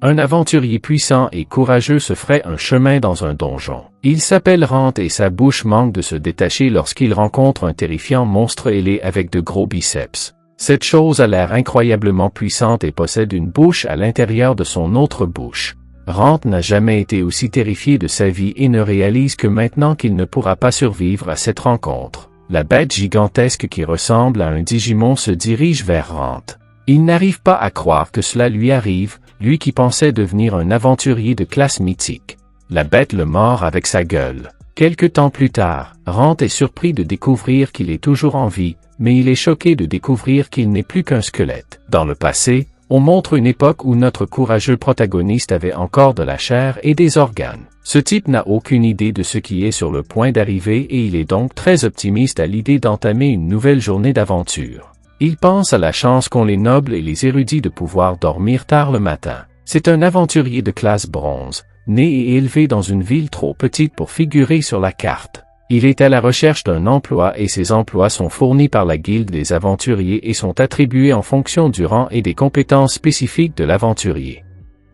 Un aventurier puissant et courageux se ferait un chemin dans un donjon. Il s'appelle Rant et sa bouche manque de se détacher lorsqu'il rencontre un terrifiant monstre ailé avec de gros biceps. Cette chose a l'air incroyablement puissante et possède une bouche à l'intérieur de son autre bouche. Rant n'a jamais été aussi terrifié de sa vie et ne réalise que maintenant qu'il ne pourra pas survivre à cette rencontre. La bête gigantesque qui ressemble à un Digimon se dirige vers Rant. Il n'arrive pas à croire que cela lui arrive, lui qui pensait devenir un aventurier de classe mythique. La bête le mord avec sa gueule. Quelque temps plus tard, Rant est surpris de découvrir qu'il est toujours en vie, mais il est choqué de découvrir qu'il n'est plus qu'un squelette. Dans le passé, on montre une époque où notre courageux protagoniste avait encore de la chair et des organes. Ce type n'a aucune idée de ce qui est sur le point d'arriver et il est donc très optimiste à l'idée d'entamer une nouvelle journée d'aventure. Il pense à la chance qu'ont les nobles et les érudits de pouvoir dormir tard le matin. C'est un aventurier de classe bronze, né et élevé dans une ville trop petite pour figurer sur la carte. Il est à la recherche d'un emploi et ses emplois sont fournis par la guilde des aventuriers et sont attribués en fonction du rang et des compétences spécifiques de l'aventurier.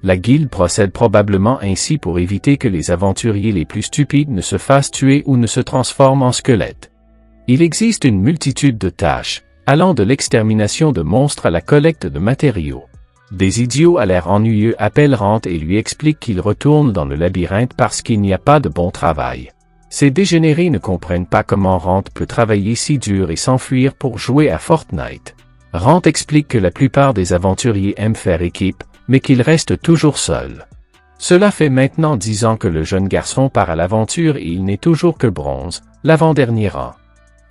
La guilde procède probablement ainsi pour éviter que les aventuriers les plus stupides ne se fassent tuer ou ne se transforment en squelettes. Il existe une multitude de tâches, allant de l'extermination de monstres à la collecte de matériaux. Des idiots à l'air ennuyeux appellent Rant et lui expliquent qu'il retourne dans le labyrinthe parce qu'il n'y a pas de bon travail. Ces dégénérés ne comprennent pas comment Rant peut travailler si dur et s'enfuir pour jouer à Fortnite. Rant explique que la plupart des aventuriers aiment faire équipe, mais qu'ils restent toujours seuls. Cela fait maintenant 10 ans que le jeune garçon part à l'aventure et il n'est toujours que bronze, l'avant-dernier rang.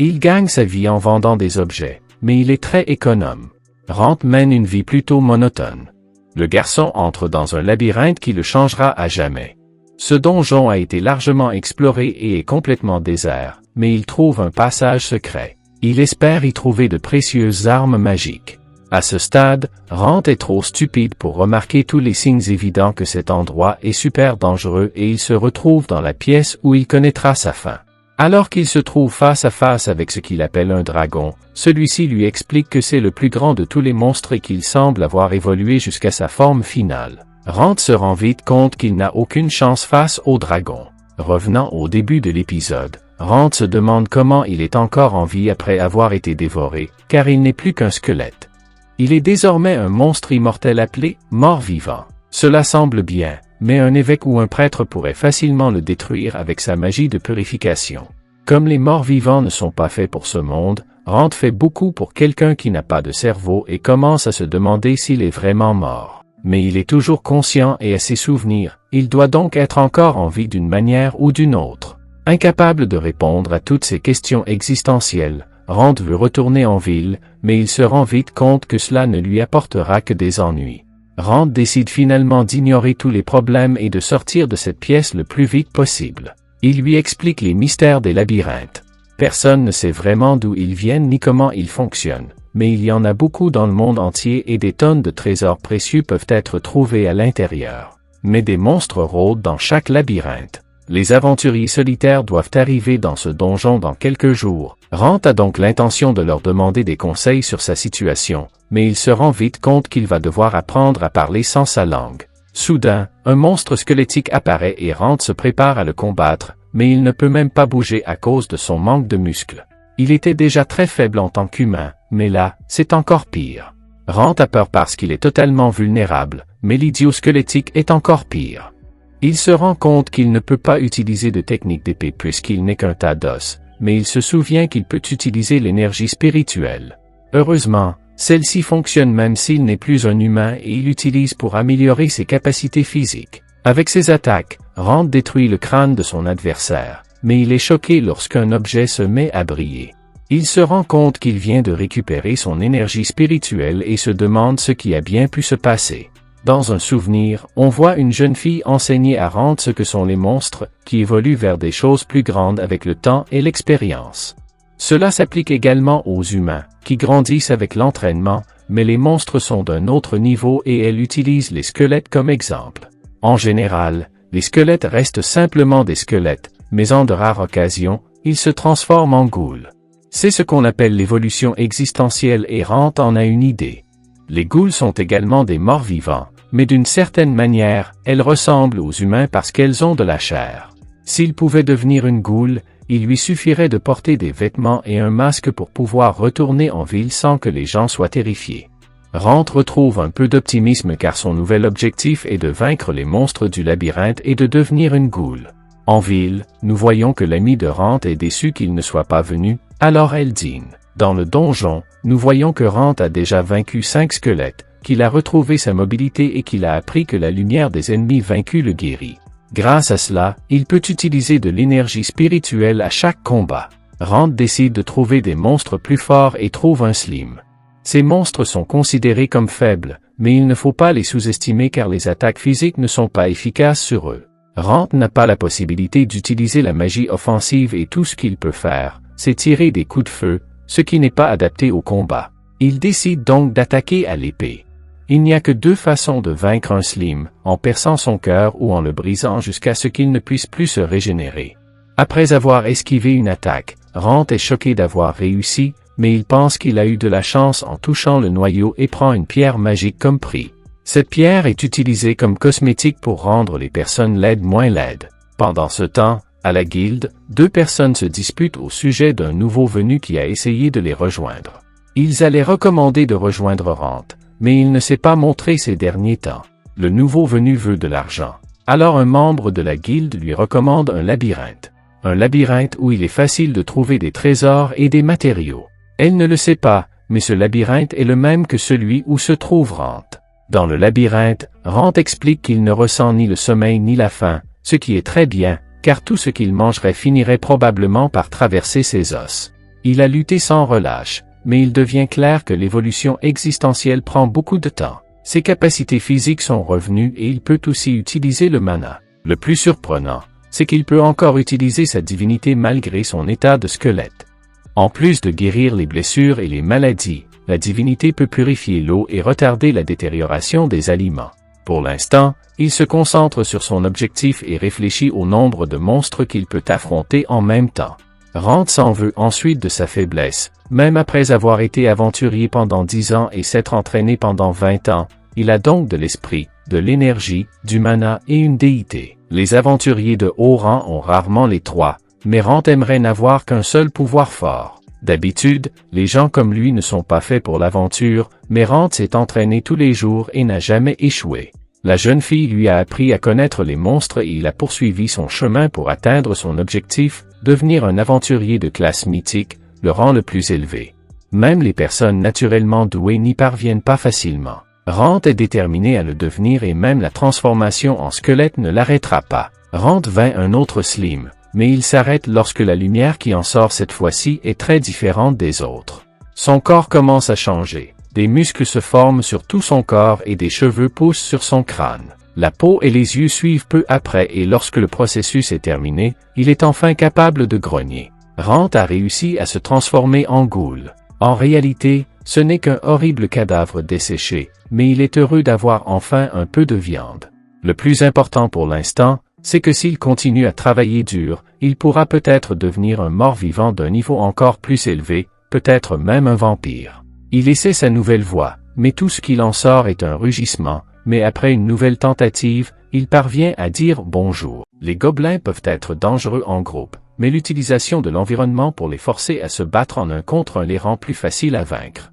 Il gagne sa vie en vendant des objets, mais il est très économe. Rant mène une vie plutôt monotone. Le garçon entre dans un labyrinthe qui le changera à jamais. Ce donjon a été largement exploré et est complètement désert, mais il trouve un passage secret. Il espère y trouver de précieuses armes magiques. À ce stade, Rant est trop stupide pour remarquer tous les signes évidents que cet endroit est super dangereux et il se retrouve dans la pièce où il connaîtra sa fin. Alors qu'il se trouve face à face avec ce qu'il appelle un dragon, celui-ci lui explique que c'est le plus grand de tous les monstres et qu'il semble avoir évolué jusqu'à sa forme finale. Rant se rend vite compte qu'il n'a aucune chance face au dragon. Revenant au début de l'épisode, Rant se demande comment il est encore en vie après avoir été dévoré, car il n'est plus qu'un squelette. Il est désormais un monstre immortel appelé mort-vivant. Cela semble bien, mais un évêque ou un prêtre pourrait facilement le détruire avec sa magie de purification. Comme les morts-vivants ne sont pas faits pour ce monde, Rant fait beaucoup pour quelqu'un qui n'a pas de cerveau et commence à se demander s'il est vraiment mort. Mais il est toujours conscient et a ses souvenirs, il doit donc être encore en vie d'une manière ou d'une autre. Incapable de répondre à toutes ces questions existentielles, Rant veut retourner en ville, mais il se rend vite compte que cela ne lui apportera que des ennuis. Rant décide finalement d'ignorer tous les problèmes et de sortir de cette pièce le plus vite possible. Il lui explique les mystères des labyrinthes. Personne ne sait vraiment d'où ils viennent ni comment ils fonctionnent, mais il y en a beaucoup dans le monde entier et des tonnes de trésors précieux peuvent être trouvés à l'intérieur. Mais des monstres rôdent dans chaque labyrinthe. Les aventuriers solitaires doivent arriver dans ce donjon dans quelques jours. Rant a donc l'intention de leur demander des conseils sur sa situation, mais il se rend vite compte qu'il va devoir apprendre à parler sans sa langue. Soudain, un monstre squelettique apparaît et Rant se prépare à le combattre, mais il ne peut même pas bouger à cause de son manque de muscles. Il était déjà très faible en tant qu'humain, mais là, c'est encore pire. Rant a peur parce qu'il est totalement vulnérable, mais l'idiot squelettique est encore pire. Il se rend compte qu'il ne peut pas utiliser de technique d'épée puisqu'il n'est qu'un tas d'os, mais il se souvient qu'il peut utiliser l'énergie spirituelle. Heureusement, celle-ci fonctionne même s'il n'est plus un humain et il l'utilise pour améliorer ses capacités physiques. Avec ses attaques, Rant détruit le crâne de son adversaire, mais il est choqué lorsqu'un objet se met à briller. Il se rend compte qu'il vient de récupérer son énergie spirituelle et se demande ce qui a bien pu se passer. Dans un souvenir, on voit une jeune fille enseigner à Rant ce que sont les monstres, qui évoluent vers des choses plus grandes avec le temps et l'expérience. Cela s'applique également aux humains, qui grandissent avec l'entraînement, mais les monstres sont d'un autre niveau et elle utilise les squelettes comme exemple. En général, les squelettes restent simplement des squelettes, mais en de rares occasions, ils se transforment en ghouls. C'est ce qu'on appelle l'évolution existentielle et Rant en a une idée. Les ghouls sont également des morts vivants, mais d'une certaine manière, elles ressemblent aux humains parce qu'elles ont de la chair. S'il pouvait devenir une goule, il lui suffirait de porter des vêtements et un masque pour pouvoir retourner en ville sans que les gens soient terrifiés. Rand retrouve un peu d'optimisme car son nouvel objectif est de vaincre les monstres du labyrinthe et de devenir une goule. En ville, nous voyons que l'ami de Rand est déçu qu'il ne soit pas venu, alors elle dîne. Dans le donjon, nous voyons que Rand a déjà vaincu 5 squelettes, qu'il a retrouvé sa mobilité et qu'il a appris que la lumière des ennemis vaincus le guérit. Grâce à cela, il peut utiliser de l'énergie spirituelle à chaque combat. Rand décide de trouver des monstres plus forts et trouve un Slim. Ces monstres sont considérés comme faibles, mais il ne faut pas les sous-estimer car les attaques physiques ne sont pas efficaces sur eux. Rand n'a pas la possibilité d'utiliser la magie offensive et tout ce qu'il peut faire, c'est tirer des coups de feu, ce qui n'est pas adapté au combat. Il décide donc d'attaquer à l'épée. Il n'y a que 2 façons de vaincre un Slim, en perçant son cœur ou en le brisant jusqu'à ce qu'il ne puisse plus se régénérer. Après avoir esquivé une attaque, Rand est choqué d'avoir réussi, mais il pense qu'il a eu de la chance en touchant le noyau et prend une pierre magique comme prix. Cette pierre est utilisée comme cosmétique pour rendre les personnes laides moins laides. Pendant ce temps, à la guilde, 2 personnes se disputent au sujet d'un nouveau venu qui a essayé de les rejoindre. Ils allaient recommander de rejoindre Rand, mais il ne s'est pas montré ces derniers temps. Le nouveau venu veut de l'argent. Alors un membre de la guilde lui recommande un labyrinthe. Un labyrinthe où il est facile de trouver des trésors et des matériaux. Elle ne le sait pas, mais ce labyrinthe est le même que celui où se trouve Rand. Dans le labyrinthe, Rand explique qu'il ne ressent ni le sommeil ni la faim, ce qui est très bien, car tout ce qu'il mangerait finirait probablement par traverser ses os. Il a lutté sans relâche, mais il devient clair que l'évolution existentielle prend beaucoup de temps. Ses capacités physiques sont revenues et il peut aussi utiliser le mana. Le plus surprenant, c'est qu'il peut encore utiliser sa divinité malgré son état de squelette. En plus de guérir les blessures et les maladies, la divinité peut purifier l'eau et retarder la détérioration des aliments. Pour l'instant, il se concentre sur son objectif et réfléchit au nombre de monstres qu'il peut affronter en même temps. Rand s'en veut ensuite de sa faiblesse, même après avoir été aventurier pendant 10 ans et s'être entraîné pendant 20 ans, il a donc de l'esprit, de l'énergie, du mana et une déité. Les aventuriers de haut rang ont rarement les 3, mais Rand aimerait n'avoir qu'un seul pouvoir fort. D'habitude, les gens comme lui ne sont pas faits pour l'aventure, mais Rand s'est entraîné tous les jours et n'a jamais échoué. La jeune fille lui a appris à connaître les monstres et il a poursuivi son chemin pour atteindre son objectif, devenir un aventurier de classe mythique, le rang le plus élevé. Même les personnes naturellement douées n'y parviennent pas facilement. Rand est déterminé à le devenir et même la transformation en squelette ne l'arrêtera pas. Rand vainc un autre Slim, mais il s'arrête lorsque la lumière qui en sort cette fois-ci est très différente des autres. Son corps commence à changer. Des muscles se forment sur tout son corps et des cheveux poussent sur son crâne. La peau et les yeux suivent peu après et lorsque le processus est terminé, il est enfin capable de grogner. Rand a réussi à se transformer en goule. En réalité, ce n'est qu'un horrible cadavre desséché, mais il est heureux d'avoir enfin un peu de viande. Le plus important pour l'instant, c'est que s'il continue à travailler dur, il pourra peut-être devenir un mort-vivant d'un niveau encore plus élevé, peut-être même un vampire. Il essaie sa nouvelle voie, mais tout ce qu'il en sort est un rugissement, mais après une nouvelle tentative, il parvient à dire bonjour. Les gobelins peuvent être dangereux en groupe, mais l'utilisation de l'environnement pour les forcer à se battre en un contre un les rend plus faciles à vaincre.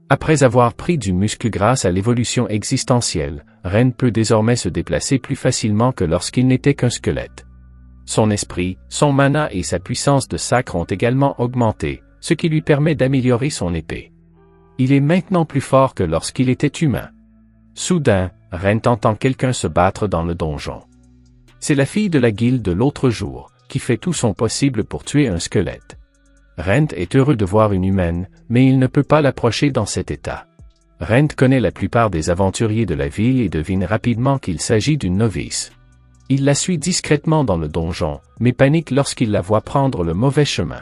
Après avoir pris du muscle grâce à l'évolution existentielle, Ren peut désormais se déplacer plus facilement que lorsqu'il n'était qu'un squelette. Son esprit, son mana et sa puissance de sacre ont également augmenté, ce qui lui permet d'améliorer son épée. Il est maintenant plus fort que lorsqu'il était humain. Soudain, Ren entend quelqu'un se battre dans le donjon. C'est la fille de la guilde de l'autre jour, qui fait tout son possible pour tuer un squelette. Rent est heureux de voir une humaine, mais il ne peut pas l'approcher dans cet état. Rent connaît la plupart des aventuriers de la ville et devine rapidement qu'il s'agit d'une novice. Il la suit discrètement dans le donjon, mais panique lorsqu'il la voit prendre le mauvais chemin.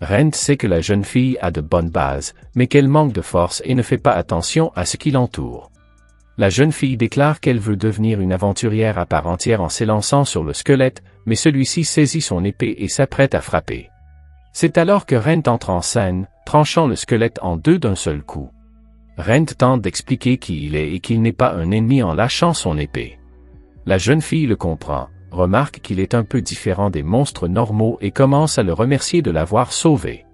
Rent sait que la jeune fille a de bonnes bases, mais qu'elle manque de force et ne fait pas attention à ce qui l'entoure. La jeune fille déclare qu'elle veut devenir une aventurière à part entière en s'élançant sur le squelette, mais celui-ci saisit son épée et s'apprête à frapper. C'est alors que Rent entre en scène, tranchant le squelette en deux d'un seul coup. Rent tente d'expliquer qui il est et qu'il n'est pas un ennemi en lâchant son épée. La jeune fille le comprend, remarque qu'il est un peu différent des monstres normaux et commence à le remercier de l'avoir sauvé.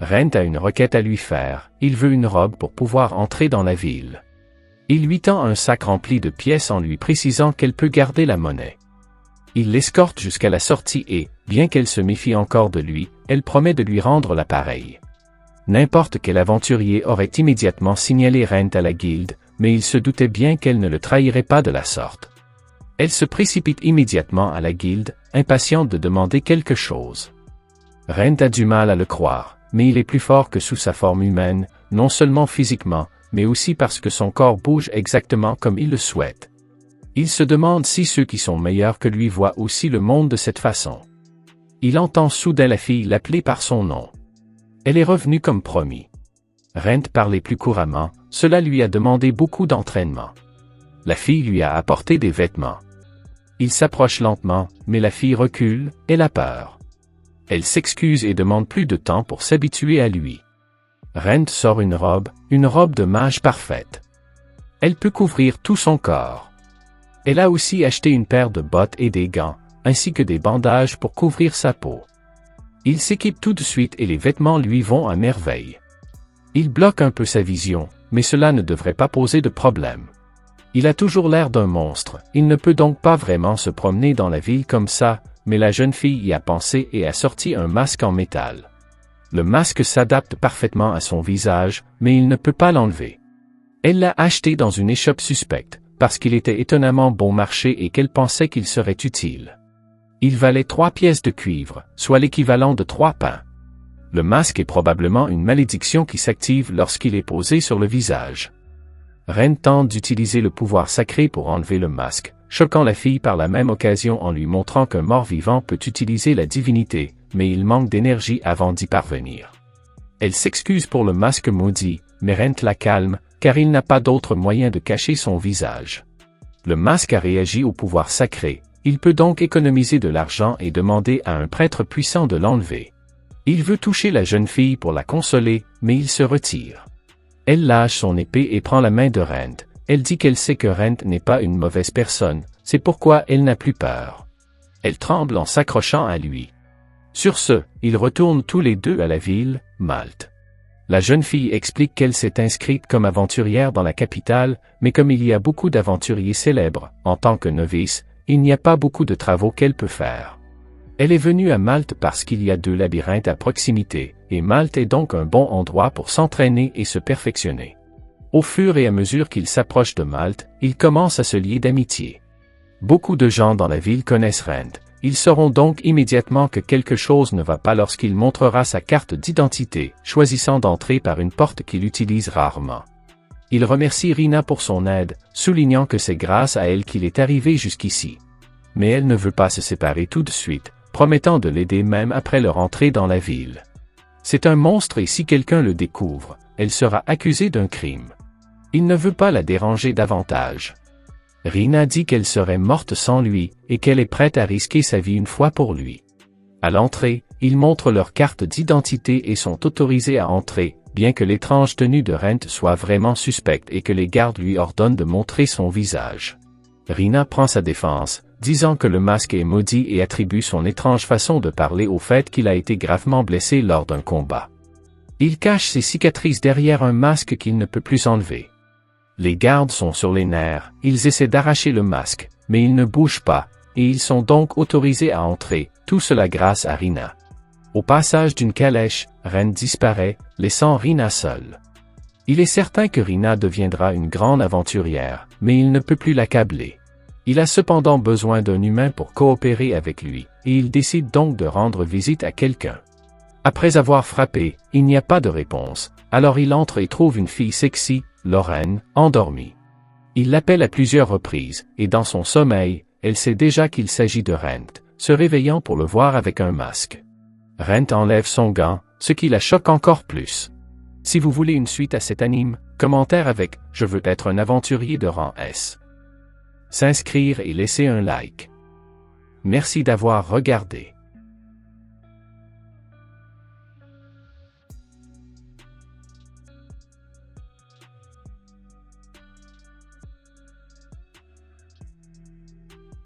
Rent a une requête à lui faire, il veut une robe pour pouvoir entrer dans la ville. Il lui tend un sac rempli de pièces en lui précisant qu'elle peut garder la monnaie. Il l'escorte jusqu'à la sortie et, bien qu'elle se méfie encore de lui, elle promet de lui rendre l'appareil. N'importe quel aventurier aurait immédiatement signalé Rent à la guilde, mais il se doutait bien qu'elle ne le trahirait pas de la sorte. Elle se précipite immédiatement à la guilde, impatiente de demander quelque chose. Rent a du mal à le croire, mais il est plus fort que sous sa forme humaine, non seulement physiquement, mais aussi parce que son corps bouge exactement comme il le souhaite. Il se demande si ceux qui sont meilleurs que lui voient aussi le monde de cette façon. Il entend soudain la fille l'appeler par son nom. Elle est revenue comme promis. Rent parlait plus couramment, cela lui a demandé beaucoup d'entraînement. La fille lui a apporté des vêtements. Il s'approche lentement, mais la fille recule, elle a peur. Elle s'excuse et demande plus de temps pour s'habituer à lui. Rent sort une robe de mage parfaite. Elle peut couvrir tout son corps. Elle a aussi acheté une paire de bottes et des gants, ainsi que des bandages pour couvrir sa peau. Il s'équipe tout de suite et les vêtements lui vont à merveille. Il bloque un peu sa vision, mais cela ne devrait pas poser de problème. Il a toujours l'air d'un monstre, il ne peut donc pas vraiment se promener dans la ville comme ça, mais la jeune fille y a pensé et a sorti un masque en métal. Le masque s'adapte parfaitement à son visage, mais il ne peut pas l'enlever. Elle l'a acheté dans une échoppe suspecte, parce qu'il était étonnamment bon marché et qu'elle pensait qu'il serait utile. Il valait 3 pièces de cuivre, soit l'équivalent de 3 pains. Le masque est probablement une malédiction qui s'active lorsqu'il est posé sur le visage. Rent tente d'utiliser le pouvoir sacré pour enlever le masque, choquant la fille par la même occasion en lui montrant qu'un mort-vivant peut utiliser la divinité, mais il manque d'énergie avant d'y parvenir. Elle s'excuse pour le masque maudit, mais Rent la calme, car il n'a pas d'autre moyen de cacher son visage. Le masque a réagi au pouvoir sacré, il peut donc économiser de l'argent et demander à un prêtre puissant de l'enlever. Il veut toucher la jeune fille pour la consoler, mais il se retire. Elle lâche son épée et prend la main de Rent. Elle dit qu'elle sait que Rent n'est pas une mauvaise personne, c'est pourquoi elle n'a plus peur. Elle tremble en s'accrochant à lui. Sur ce, ils retournent tous les deux à la ville, Malte. La jeune fille explique qu'elle s'est inscrite comme aventurière dans la capitale, mais comme il y a beaucoup d'aventuriers célèbres, en tant que novice, il n'y a pas beaucoup de travaux qu'elle peut faire. Elle est venue à Malte parce qu'il y a 2 labyrinthes à proximité, et Malte est donc un bon endroit pour s'entraîner et se perfectionner. Au fur et à mesure qu'il s'approche de Malte, il commence à se lier d'amitié. Beaucoup de gens dans la ville connaissent Rent, ils sauront donc immédiatement que quelque chose ne va pas lorsqu'il montrera sa carte d'identité, choisissant d'entrer par une porte qu'il utilise rarement. Il remercie Rina pour son aide, soulignant que c'est grâce à elle qu'il est arrivé jusqu'ici. Mais elle ne veut pas se séparer tout de suite, promettant de l'aider même après leur entrée dans la ville. C'est un monstre et si quelqu'un le découvre, elle sera accusée d'un crime. Il ne veut pas la déranger davantage. Rina dit qu'elle serait morte sans lui, et qu'elle est prête à risquer sa vie une fois pour lui. À l'entrée, ils montrent leur carte d'identité et sont autorisés à entrer, bien que l'étrange tenue de Rent soit vraiment suspecte et que les gardes lui ordonnent de montrer son visage. Rina prend sa défense, disant que le masque est maudit et attribue son étrange façon de parler au fait qu'il a été gravement blessé lors d'un combat. Il cache ses cicatrices derrière un masque qu'il ne peut plus enlever. Les gardes sont sur les nerfs, ils essaient d'arracher le masque, mais il ne bouge pas, et ils sont donc autorisés à entrer, tout cela grâce à Rina. Au passage d'une calèche, Rent disparaît, laissant Rina seule. Il est certain que Rina deviendra une grande aventurière, mais il ne peut plus l'accabler. Il a cependant besoin d'un humain pour coopérer avec lui, et il décide donc de rendre visite à quelqu'un. Après avoir frappé, il n'y a pas de réponse, alors il entre et trouve une fille sexy, Lorraine, endormie. Il l'appelle à plusieurs reprises, et dans son sommeil, elle sait déjà qu'il s'agit de Rent, se réveillant pour le voir avec un masque. Rent enlève son gant, ce qui la choque encore plus. Si vous voulez une suite à cet anime, commentaire avec « Je veux être un aventurier de rang S ». S'inscrire et laisser un like. Merci d'avoir regardé.